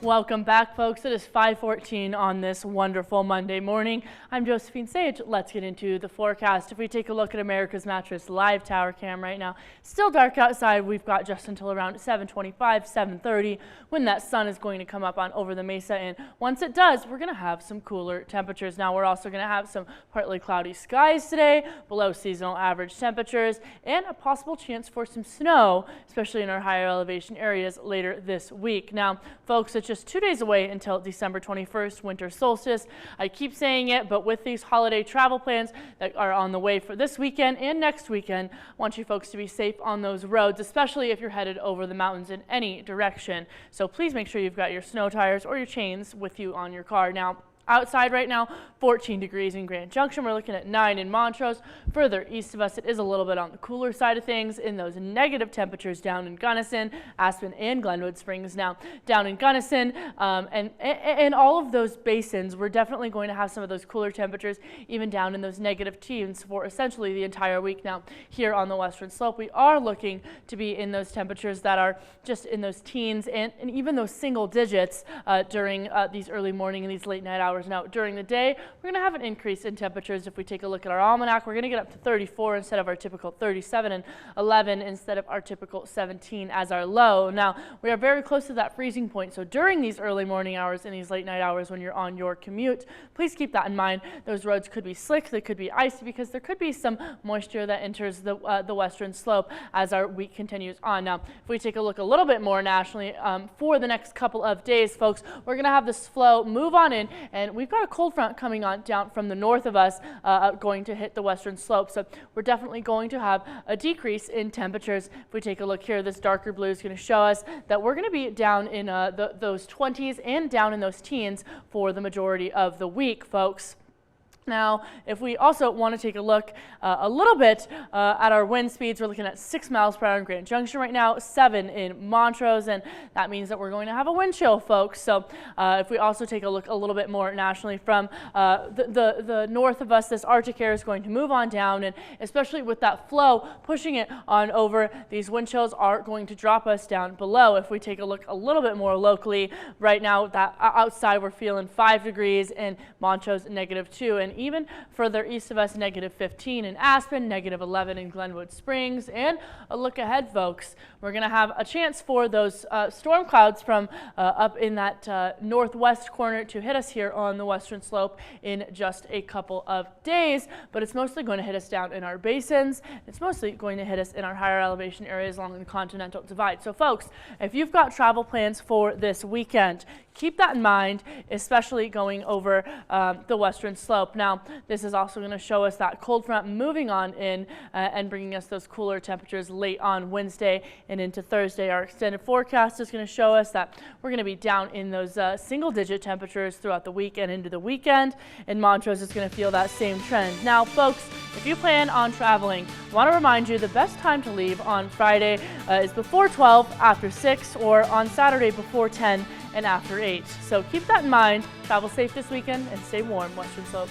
Welcome back, folks. It is 5:14 on this wonderful Monday morning. I'm Josephine Sage. Let's get into the forecast. If we take a look at America's Mattress live tower cam right now, still dark outside. We've got just until around 7:25, 7:30 when that sun is going to come up on over the mesa. And once it does, we're going to have some cooler temperatures. Now, we're also going to have some partly cloudy skies today, below seasonal average temperatures, and a possible chance for some snow, especially in our higher elevation areas later this week. Now, folks, it's just 2 days away until December 21st, winter solstice. I keep saying it, but with these holiday travel plans that are on the way for this weekend and next weekend, I want you folks to be safe on those roads, especially if you're headed over the mountains in any direction. So please make sure you've got your snow tires or your chains with you on your car. Now, outside right now, 14 degrees in Grand Junction. We're looking at 9 in Montrose. Further east of us, it is a little bit on the cooler side of things in those negative temperatures down in Gunnison, Aspen, and Glenwood Springs. Now, down in Gunnison and all of those basins, we're definitely going to have some of those cooler temperatures even down in those negative teens for essentially the entire week. Now, here on the western slope, we are looking to be in those temperatures that are just in those teens and even those single digits during these early morning and these late night hours. Now, during the day, we're going to have an increase in temperatures. If we take a look at our almanac, we're going to get up to 34 instead of our typical 37 and 11 instead of our typical 17 as our low. Now, we are very close to that freezing point. So during these early morning hours and these late night hours when you're on your commute, please keep that in mind. Those roads could be slick, they could be icy because there could be some moisture that enters the western slope as our week continues on. Now, if we take a look a little bit more nationally for the next couple of days, folks, we're going to have this flow move on in, and we've got a cold front coming on down from the north of us going to hit the western slope. So we're definitely going to have a decrease in temperatures. If we take a look here, this darker blue is going to show us that we're going to be down in those 20s and down in those teens for the majority of the week, folks. Now, if we also want to take a look a little bit at our wind speeds, we're looking at 6 miles per hour in Grand Junction right now, 7 in Montrose, and that means that we're going to have a wind chill, folks. So if we also take a look a little bit more nationally from the north of us, this Arctic air is going to move on down, and especially with that flow pushing it on over, these wind chills are going to drop us down below. If we take a look a little bit more locally, right now that outside we're feeling 5 degrees in Montrose, -2, and even further east of us, -15 in Aspen, -11 in Glenwood Springs. And a look ahead, folks, we're going to have a chance for those storm clouds from up in that northwest corner to hit us here on the western slope in just a couple of days, but it's mostly going to hit us down in our basins. It's mostly going to hit us in our higher elevation areas along the continental divide. So folks, if you've got travel plans for this weekend, keep that in mind, especially going over the western slope. Now, this is also going to show us that cold front moving on in and bringing us those cooler temperatures late on Wednesday and into Thursday. Our extended forecast is going to show us that we're going to be down in those single-digit temperatures throughout the week and into the weekend, and Montrose is going to feel that same trend. Now, folks, if you plan on traveling, I want to remind you the best time to leave on Friday is before 12, after 6, or on Saturday before 10 and after 8. So keep that in mind. Travel safe this weekend and stay warm, Western Slope.